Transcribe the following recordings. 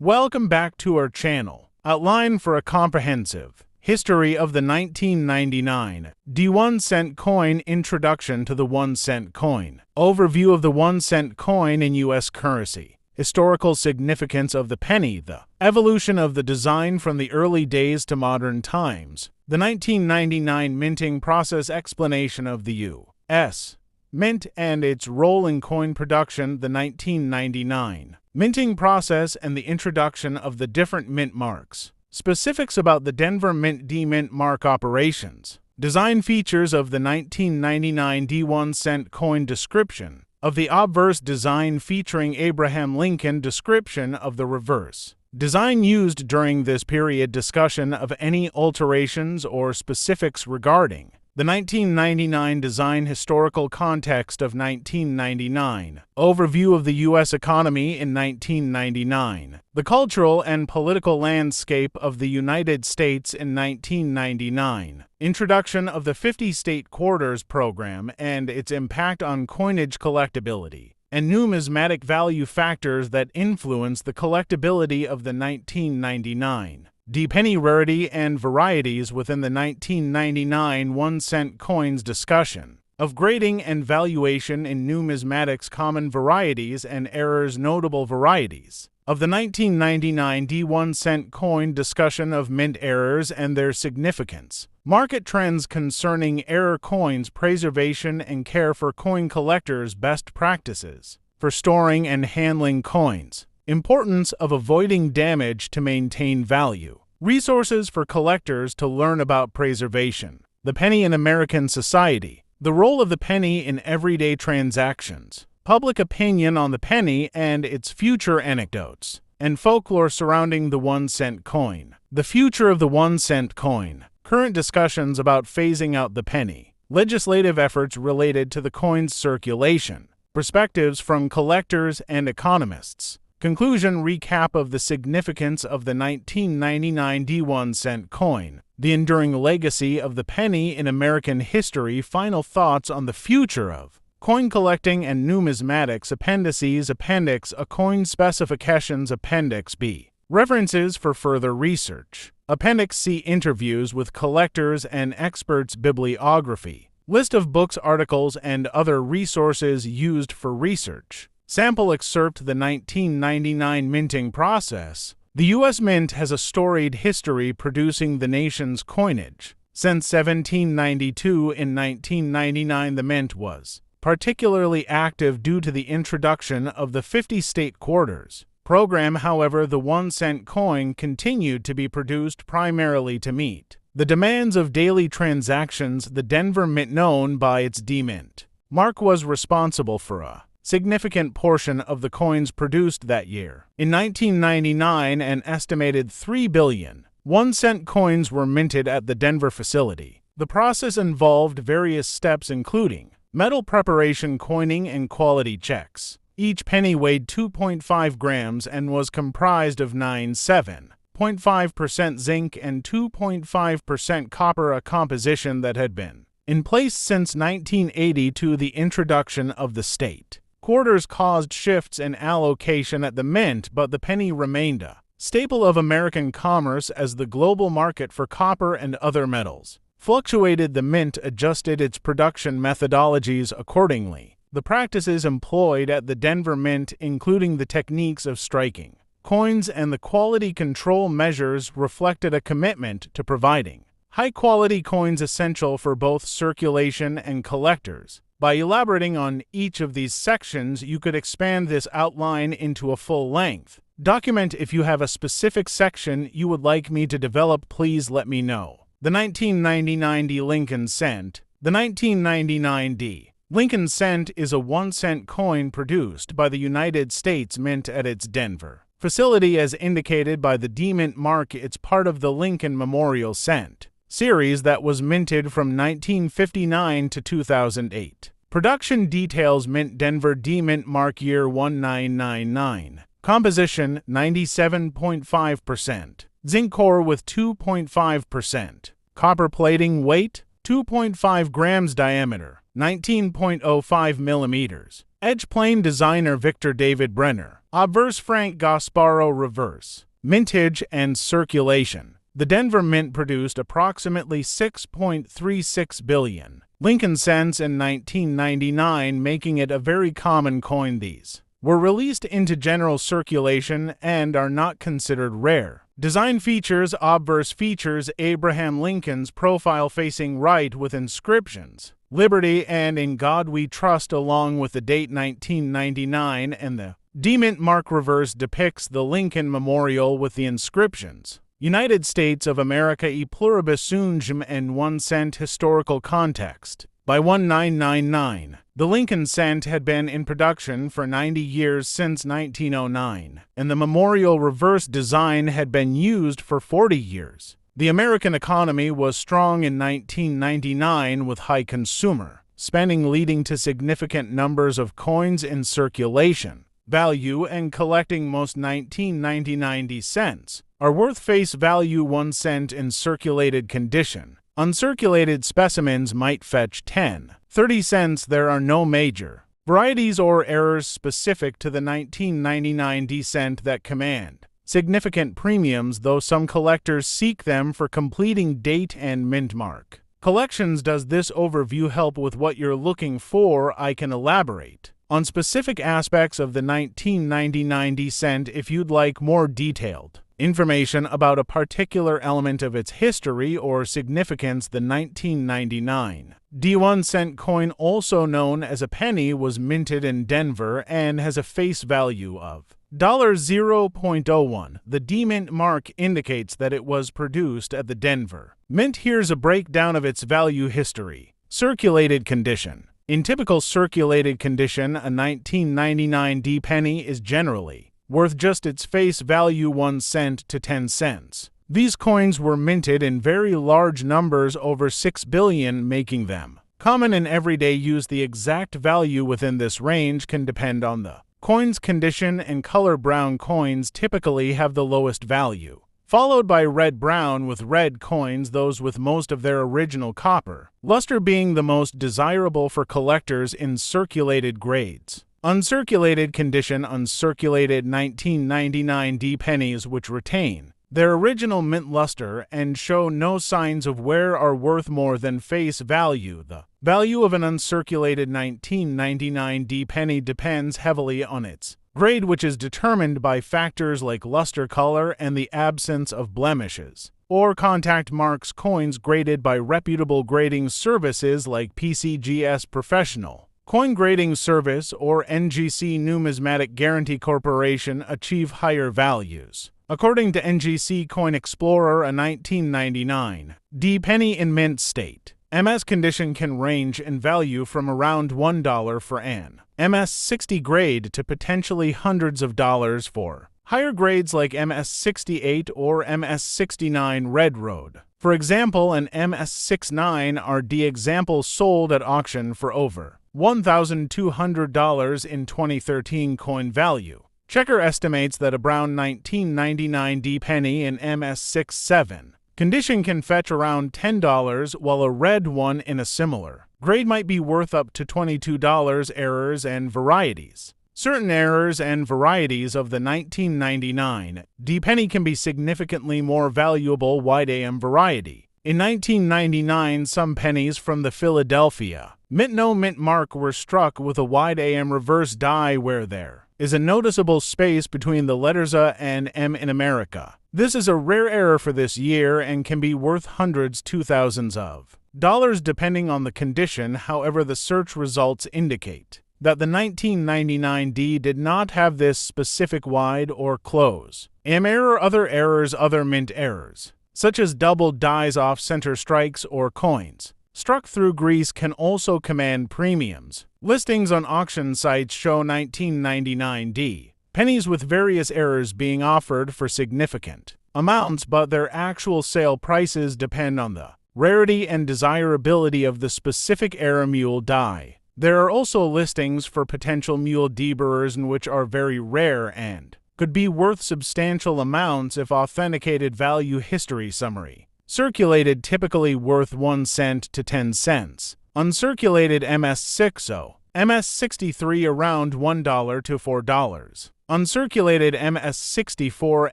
Welcome back to our channel. Outline for a comprehensive history of the 1999 D1 cent coin. Introduction to the 1 cent coin. Overview of the 1 cent coin in U.S. currency. Historical significance of the penny. The evolution of the design from the early days to modern times. The 1999 minting process. Explanation of the U.S. Mint and its role in coin production. The 1999 minting process and the introduction of the different mint marks. Specifics about the Denver Mint D-Mint mark operations. Design features of the 1999 D1 cent coin. Description of the obverse design featuring Abraham Lincoln. Description of the reverse design used during this period. Discussion of any alterations or specifics regarding the 1999 design. Historical context of 1999. Overview of the U.S. economy in 1999. The cultural and political landscape of the United States in 1999. Introduction of the 50-state quarters program and its impact on coinage collectibility and numismatic value. Factors that influence the collectibility of the 1999 D-penny. Rarity and varieties within the 1999 1 cent coins. Discussion of grading and valuation in numismatics. Common varieties and errors. Notable varieties of the 1999 D1 cent coin. Discussion of mint errors and their significance. Market trends concerning error coins. Preservation and care for coin collectors. Best practices for storing and handling coins. Importance of avoiding damage to maintain value. Resources for collectors to learn about preservation. The penny in American society. The role of the penny in everyday transactions. Public opinion on the penny and its future. Anecdotes and folklore surrounding the 1 cent coin. The future of the 1 cent coin. Current discussions about phasing out the penny. Legislative efforts related to the coin's circulation. Perspectives from collectors and economists. Conclusion. Recap of the significance of the 1999 D1 cent coin. The enduring legacy of the penny in American history. Final thoughts on the future of coin collecting and numismatics. Appendices. Appendix A. Coin specifications. Appendix B. References for further research. Appendix C. Interviews with collectors and experts. Bibliography. List of books, articles, and other resources used for research. Sample excerpt. The 1999 minting process. The U.S. Mint has a storied history producing the nation's coinage. Since 1792, in 1999 the mint was particularly active due to the introduction of the 50-state quarters program. However, the 1 cent coin continued to be produced primarily to meet the demands of daily transactions. The Denver Mint, known by its D-Mint mark, was responsible for a significant portion of the coins produced that year. In 1999, an estimated 3 billion 1 cent coins were minted at the Denver facility. The process involved various steps including metal preparation, coining, and quality checks. Each penny weighed 2.5 grams and was comprised of 7.5% zinc and 2.5% copper, a composition that had been in place since 1980. To the introduction of the state quarters caused shifts in allocation at the mint, but the penny remained a staple of American commerce as the global market for copper and other metals fluctuated. The mint adjusted its production methodologies accordingly. The practices employed at the Denver Mint, including the techniques of striking coins and the quality control measures, reflected a commitment to providing high-quality coins essential for both circulation and collectors. By elaborating on each of these sections, you could expand this outline into a full-length document. If you have a specific section you would like me to develop, please let me know. The 1999 D Lincoln cent. The 1999 D Lincoln cent is a 1 cent coin produced by the United States Mint at its Denver facility. As indicated by the D-Mint mark, it's part of the Lincoln Memorial Cent series that was minted from 1959 to 2008. Production details. Mint Denver D-Mint mark, year 1999. Composition 97.5%. Zinc core with 2.5%. Copper plating. Weight 2.5 grams. Diameter 19.05 millimeters. Edge plane designer Victor David Brenner. Obverse Frank Gasparo reverse. Mintage and circulation. The Denver Mint produced approximately 6.36 billion Lincoln cents in 1999, making it a very common coin. These were released into general circulation and are not considered rare. Design features. Obverse features Abraham Lincoln's profile facing right with inscriptions Liberty and In God We Trust along with the date 1999, and the D-Mint mark reverse depicts the Lincoln Memorial with the inscriptions United States of America e pluribus unum and 1 cent historical context. By 1999, the Lincoln cent had been in production for 90 years since 1909, and the memorial reverse design had been used for 40 years. The American economy was strong in 1999 with high consumer spending leading to significant numbers of coins in circulation. Value and collecting. Most 1999 cents are worth face value 1 cent in circulated condition. Uncirculated specimens might fetch 10-30 cents. There are no major varieties or errors specific to the 1999 cent that command significant premiums, though some collectors seek them for completing date and mint mark collections. Does this overview help with what you're looking for? I can elaborate on specific aspects of the 1999 cent if you'd like more detailed information about a particular element of its history or significance. The 1999 D1 cent coin, also known as a penny, was minted in Denver and has a face value of $0.01. The D-Mint mark indicates that it was produced at the Denver Mint. Here's a breakdown of its value history. Circulated condition. In typical circulated condition, a 1999 D penny is generally worth just its face value 1 cent to 10 cents. These coins were minted in very large numbers, over 6 billion, making them common in everyday use. The exact value within this range can depend on the coin's condition and color. Brown coins typically have the lowest value, followed by red-brown, with red coins those with most of their original copper luster being the most desirable for collectors in circulated grades. Uncirculated condition. Uncirculated 1999 D pennies, which retain their original mint luster and show no signs of wear, are worth more than face value. The value of an uncirculated 1999 D penny depends heavily on its grade, which is determined by factors like luster, color, and the absence of blemishes or contact marks. Coins graded by reputable grading services like PCGS Professional Coin Grading Service or NGC Numismatic Guarantee Corporation achieve higher values. According to NGC Coin Explorer, a 1999 D penny in mint state MS condition can range in value from around $1 for an MS-60 grade to potentially hundreds of dollars for higher grades like MS-68 or MS-69 Red Road. For example, an MS-69RD example sold at auction for over $1,200 in 2013 coin value. Checker estimates that a brown 1999 D penny in MS-67 condition can fetch around $10, while a red one in a similar grade might be worth up to $22. Errors and varieties. Certain errors and varieties of the 1999 D penny can be significantly more valuable. Wide AM variety. In 1999, some pennies from the Philadelphia Mint no mint mark were struck with a wide AM reverse die where there is a noticeable space between the letters A and M in America. This is a rare error for this year and can be worth hundreds to thousands of dollars depending on the condition. However, the search results indicate that the 1999 D did not have this specific wide or close AM error. Other errors. Other mint errors, such as double dies, off-center strikes, or coins struck through grease, can also command premiums. Listings on auction sites show 1999 D pennies with various errors being offered for significant amounts, but their actual sale prices depend on the rarity and desirability of the specific error mule die. There are also listings for potential mule deburers, which are very rare and could be worth substantial amounts if authenticated. Value history summary. Circulated, typically worth 1 cent to 10 cents. Uncirculated MS-60 MS63 around $1 to $4. Uncirculated MS64,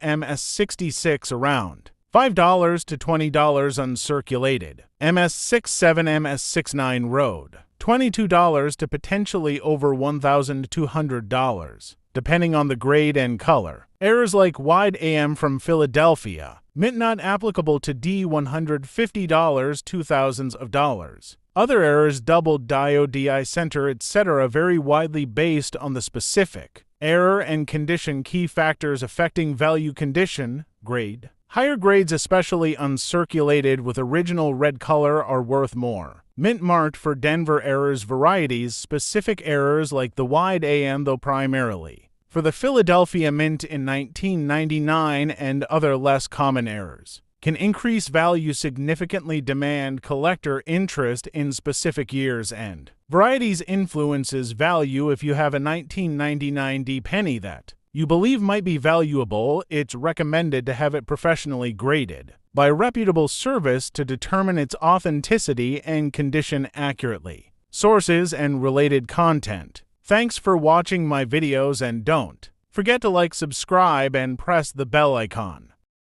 MS66 around $5 to $20 uncirculated. MS67, MS69 road $22 to potentially over $1,200, depending on the grade and color. Errors like wide AM from Philadelphia, mint not applicable to D150, $2,000s of dollars. Other errors, doubled diode, DI center, etc. vary widely based on the specific error and condition. Key factors affecting value: condition, grade. Higher grades, especially uncirculated with original red color, are worth more. Mint marked for Denver errors. Varieties, specific errors like the wide AM, though primarily for the Philadelphia mint in 1999, and other less common errors can increase value significantly. Demand, collector interest in specific years, and varieties influences value. If you have a 1999 D penny that you believe might be valuable, it's recommended to have it professionally graded by a reputable service to determine its authenticity and condition accurately. Sources and related content. Thanks for watching my videos, and don't forget to like, subscribe, and press the bell icon.